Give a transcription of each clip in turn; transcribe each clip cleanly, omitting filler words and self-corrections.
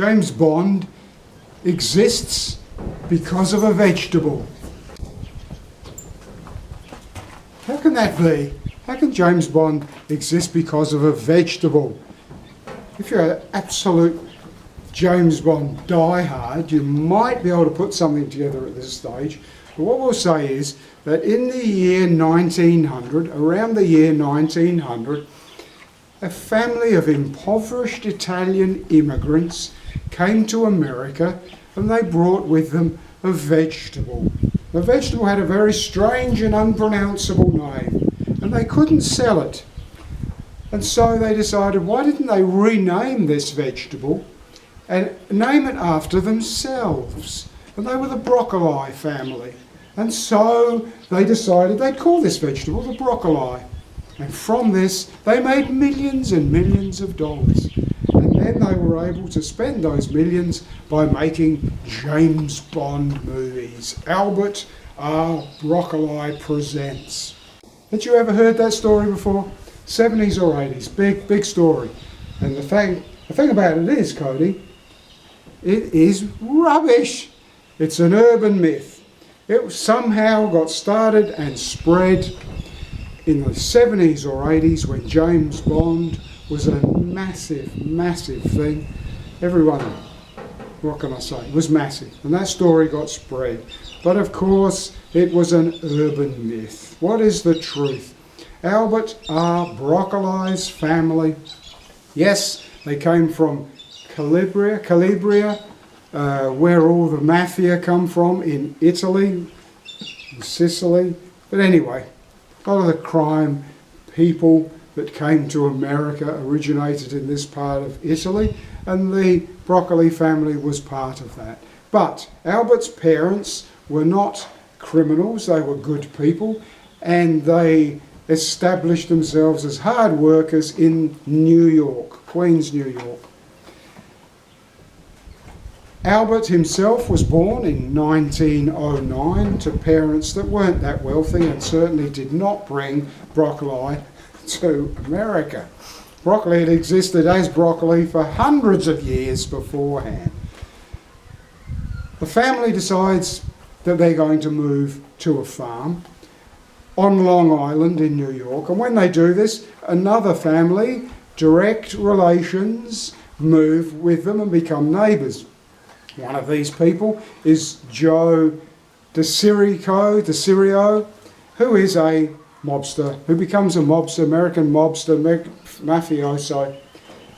James Bond exists because of a vegetable. How can that be? How can James Bond exist because of a vegetable? If you're an absolute James Bond diehard, you might be able to put something together at this stage. But what we'll say is that in the year 1900, around the year 1900, a family of impoverished Italian immigrants came to America and they brought with them a vegetable. The vegetable had a very strange and unpronounceable name and they couldn't sell it. And so they decided, why didn't they rename this vegetable and name it after themselves? And they were the broccoli family. And so they decided they'd call this vegetable the broccoli. And from this, they made millions and millions of dollars. And then they were able to spend those millions by making James Bond movies. Albert R. Broccoli presents. Had you ever heard that story before? 70s or 80s, big story. And the thing about it is, Cody, it is rubbish. It's an urban myth. It somehow got started and spread in the 70s or 80s when James Bond was a massive thing. Everyone, what can I say, it was massive. And that story got spread. But of course, it was an urban myth. What is the truth? Albert R. Broccoli's family, yes, they came from Calabria, where all the mafia come from in Italy, in Sicily. But anyway, a lot of the crime people that came to America originated in this part of Italy, and the Broccoli family was part of that. But Albert's parents were not criminals, they were good people, and they established themselves as hard workers in New York, Queens, New York. Albert himself was born in 1909 to parents that weren't that wealthy and certainly did not bring broccoli to America. Broccoli had existed as broccoli for hundreds of years beforehand. The family decides that they're going to move to a farm on Long Island in New York, and when they do this, another family, direct relations, move with them and become neighbours. One of these people is Joe DeCirio, who is a mobster, who becomes a mobster, American mobster, mafioso,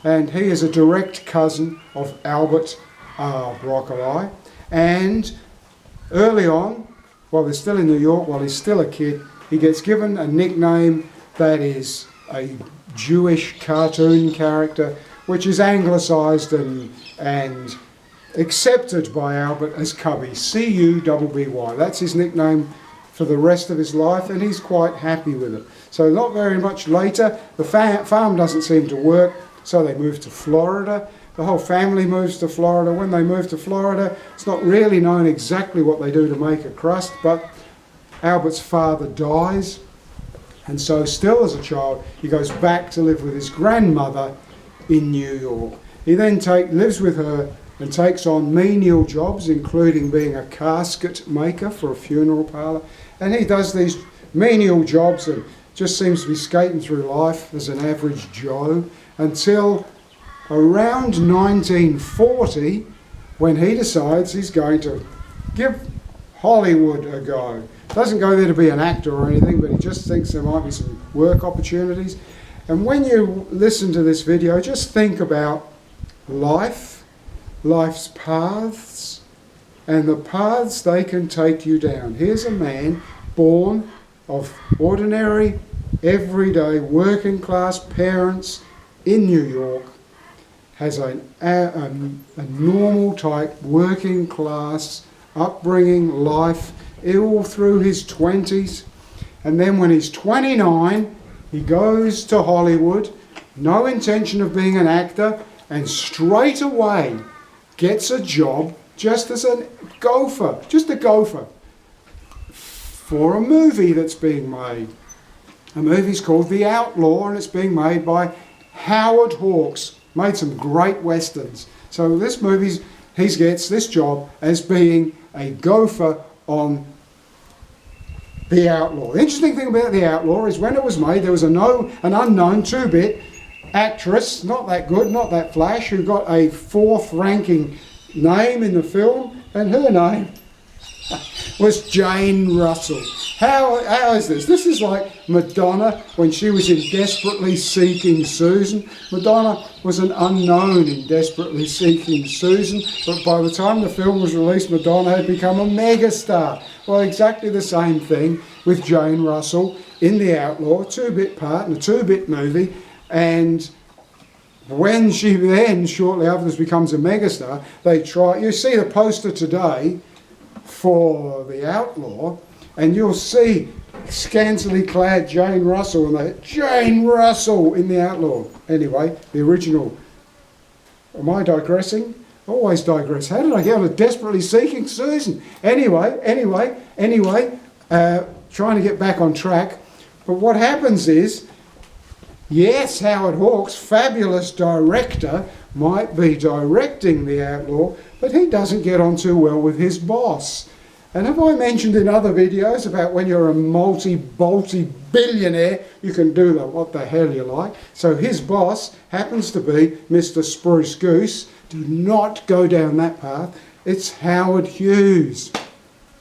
and he is a direct cousin of Albert R. Broccoli. And early on, while they're still in New York, while he's still a kid, he gets given a nickname that is a Jewish cartoon character, which is anglicised and accepted by Albert as Cubby, C-U-B-B-Y. That's his nickname for the rest of his life, and he's quite happy with it. So not very much later, the farm doesn't seem to work, so they move to Florida. The whole family moves to Florida. When they move to Florida, it's not really known exactly what they do to make a crust, but Albert's father dies, and so still as a child, he goes back to live with his grandmother in New York. He then lives with her and takes on menial jobs, including being a casket maker for a funeral parlour. And he does these menial jobs and just seems to be skating through life as an average Joe until around 1940, when he decides he's going to give Hollywood a go. Doesn't go there to be an actor or anything, but he just thinks there might be some work opportunities. And when you listen to this video, just think about life's paths, and the paths they can take you down. Here's a man born of ordinary, everyday, working class parents in New York, has a normal type working class upbringing, life, all through his 20s. And then when he's 29, he goes to Hollywood, no intention of being an actor, and straight away gets a job just as a gopher, for a movie that's being made. The movie's called The Outlaw, and it's being made by Howard Hawks. Made some great westerns. So this movie, he gets this job as being a gopher on The Outlaw. The interesting thing about The Outlaw is when it was made, there was an unknown 2-bit actress, not that good, not that flash, who got a 4th ranking name in the film, and her name was Jane Russell. How is this? This is like Madonna when she was in Desperately Seeking Susan. Madonna was an unknown in Desperately Seeking Susan, but by the time the film was released, Madonna had become a megastar. Well, exactly the same thing with Jane Russell in The Outlaw, a 2-bit part in a 2-bit movie, and when she then, shortly after this, becomes a megastar, you see the poster today for The Outlaw, and you'll see scantily clad Jane Russell, and Jane Russell in The Outlaw. Anyway, the original. Am I digressing? Always digress. How did I get on to Desperately Seeking Susan? Anyway, trying to get back on track. But what happens is, yes, Howard Hawks, fabulous director, might be directing The Outlaw, but he doesn't get on too well with his boss. And have I mentioned in other videos about when you're a multi-bolty billionaire, you can do what the hell you like. So his boss happens to be Mr. Spruce Goose. Do not go down that path. It's Howard Hughes.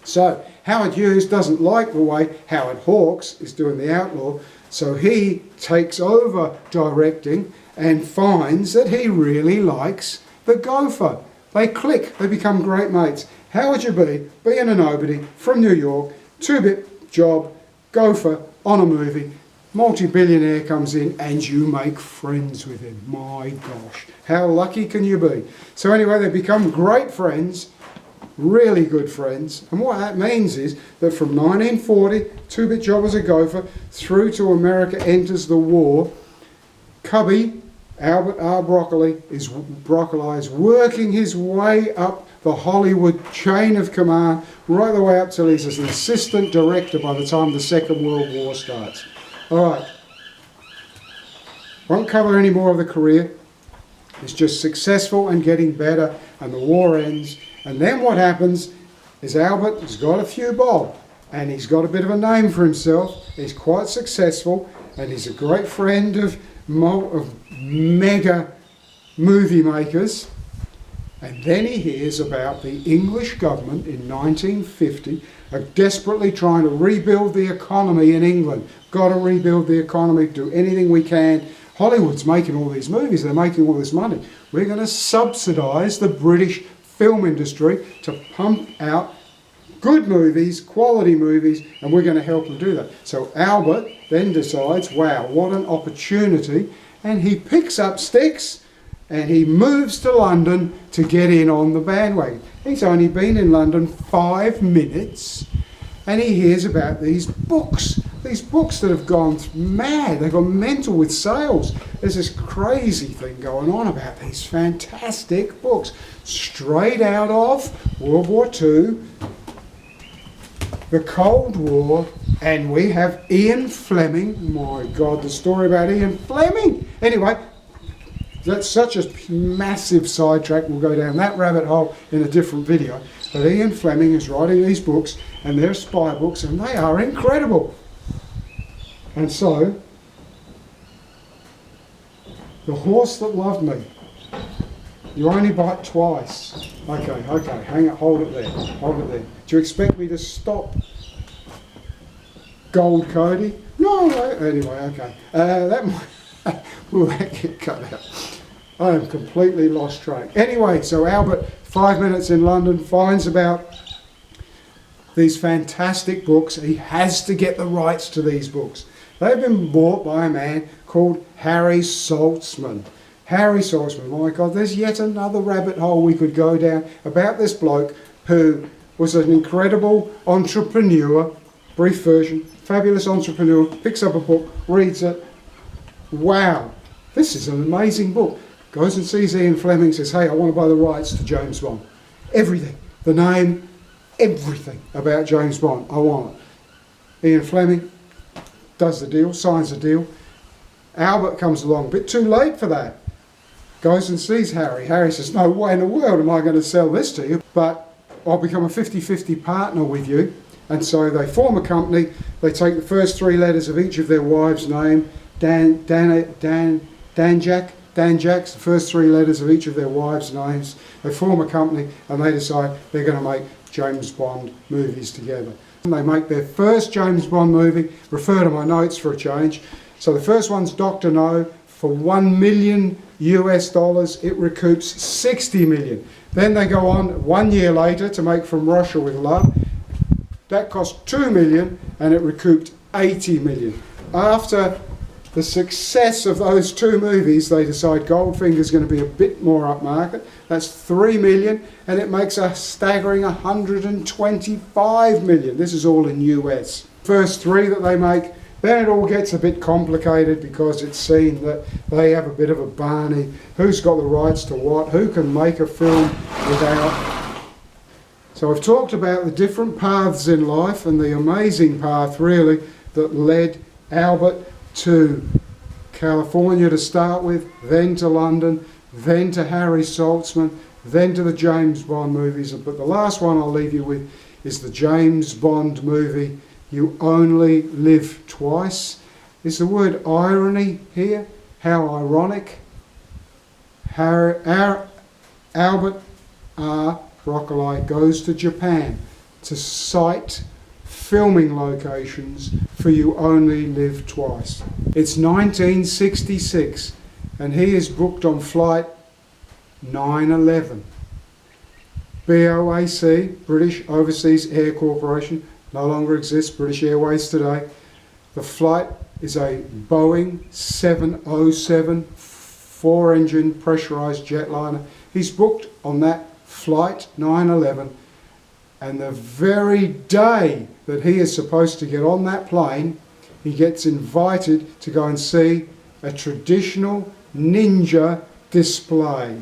So Howard Hughes doesn't like the way Howard Hawks is doing The Outlaw, so he takes over directing and finds that he really likes the gopher. They click, they become great mates. How would you be, being a nobody from New York, 2-bit job, gopher on a movie, multi-billionaire comes in and you make friends with him. My gosh, how lucky can you be? So anyway, they become great friends, really good friends. And what that means is that from 1940, 2-bit job as a gopher, through to America enters the war, Cubby, Albert R. Broccoli is working his way up the Hollywood chain of command, right the way up till he's an assistant director by the time the Second World War starts. All right, won't cover any more of the career. It's just successful and getting better, and the war ends. And then what happens is Albert has got a few bob, and he's got a bit of a name for himself. He's quite successful, and he's a great friend of mega movie makers. And then he hears about the English government in 1950 are desperately trying to rebuild the economy in England. Got to rebuild the economy, do anything we can. Hollywood's making all these movies, they're making all this money. We're going to subsidise the British film industry to pump out good movies, quality movies, and we're going to help them do that. So Albert then decides, wow, what an opportunity, and he picks up sticks and he moves to London to get in on the bandwagon. He's only been in London 5 minutes, and he hears about these books that have gone mad. They've gone mental with sales. There's this crazy thing going on about these fantastic books, straight out of World War II, the Cold War, and we have Ian Fleming. My God, the story about Ian Fleming. Anyway, that's such a massive sidetrack. We'll go down that rabbit hole in a different video. But Ian Fleming is writing these books, and they're spy books, and they are incredible. And so, The Horse That Loved Me. You only bite twice. Okay, hang it, hold it there. Do you expect me to stop Gold Cody? No, anyway, okay. That might, will that get cut out? I am completely lost track. Anyway, so Albert, 5 minutes in London, finds about these fantastic books. He has to get the rights to these books. They've been bought by a man called Harry Saltzman. Harry Saltzman, my God, there's yet another rabbit hole we could go down about this bloke who was an incredible entrepreneur, brief version, fabulous entrepreneur, picks up a book, reads it. Wow, this is an amazing book. Goes and sees Ian Fleming, says, hey, I want to buy the rights to James Bond. Everything, the name, everything about James Bond, I want it. Ian Fleming does the deal, signs the deal. Albert comes along, a bit too late for that. goes and sees Harry. Harry says, no way in the world am I going to sell this to you, but I'll become a 50-50 partner with you. And so they form a company. They take the first 3 letters of each of their wives' name, Danjaks, the first 3 letters of each of their wives' names. They form a company and they decide they're going to make James Bond movies together. And they make their first James Bond movie. Refer to my notes for a change. So the first one's Dr. No. For $1 million US, it recoups 60 million. Then they go on 1 year later to make From Russia with Love. That cost 2 million and it recouped 80 million. After the success of those 2 movies, they decide Goldfinger's going to be a bit more upmarket. That's 3 million and it makes a staggering 125 million. This is all in US. First 3 that they make. Then it all gets a bit complicated because it's seen that they have a bit of a Barney. Who's got the rights to what? Who can make a film without? So I've talked about the different paths in life and the amazing path really that led Albert to California to start with, then to London, then to Harry Saltzman, then to the James Bond movies. But the last one I'll leave you with is the James Bond movie You Only Live Twice. Is the word irony here? How ironic. Albert R. Broccoli goes to Japan to cite filming locations for You Only Live Twice. It's 1966 and he is booked on flight 911. BOAC, British Overseas Air Corporation, no longer exists, British Airways today. The flight is a Boeing 707 4-engine pressurised jetliner. He's booked on that flight 911 and the very day that he is supposed to get on that plane, he gets invited to go and see a traditional ninja display.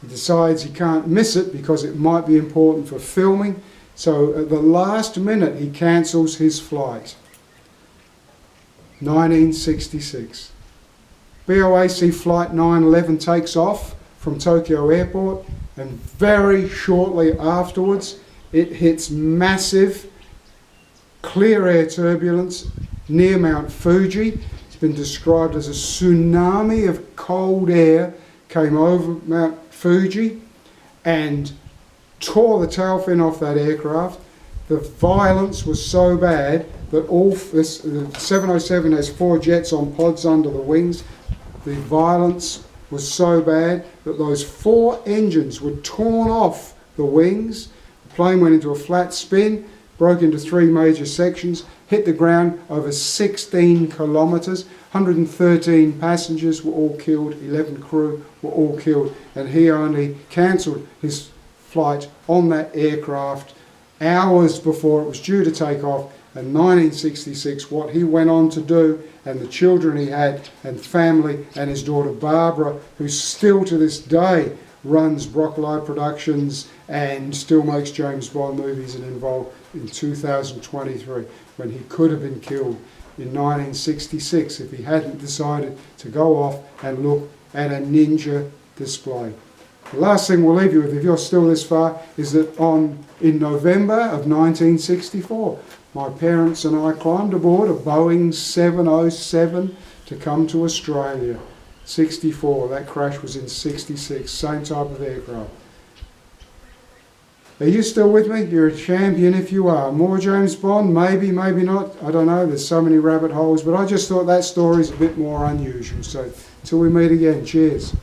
He decides he can't miss it because it might be important for filming. So at the last minute he cancels his flight. 1966. BOAC flight 911 takes off from Tokyo Airport and very shortly afterwards it hits massive clear air turbulence near Mount Fuji. It's been described as a tsunami of cold air came over Mount Fuji and tore the tail fin off that aircraft. The violence was so bad that the 707 has 4 jets on pods under the wings. The violence was so bad that those 4 engines were torn off the wings. The plane went into a flat spin, broke into 3 major sections, hit the ground over 16 kilometres. 113 passengers were all killed, 11 crew were all killed, and he only cancelled his flight on that aircraft hours before it was due to take off. In 1966, what he went on to do, and the children he had, and family, and his daughter Barbara, who still to this day runs Broccoli Productions and still makes James Bond movies and involved in 2023, when he could have been killed in 1966 if he hadn't decided to go off and look at a ninja display. The last thing we'll leave you with, if you're still this far, is that in November of 1964, my parents and I climbed aboard a Boeing 707 to come to Australia. 64, that crash was in 66, same type of aircraft. Are you still with me? You're a champion if you are. More James Bond? Maybe, maybe not. I don't know, there's so many rabbit holes, but I just thought that story's a bit more unusual. So, till we meet again, cheers.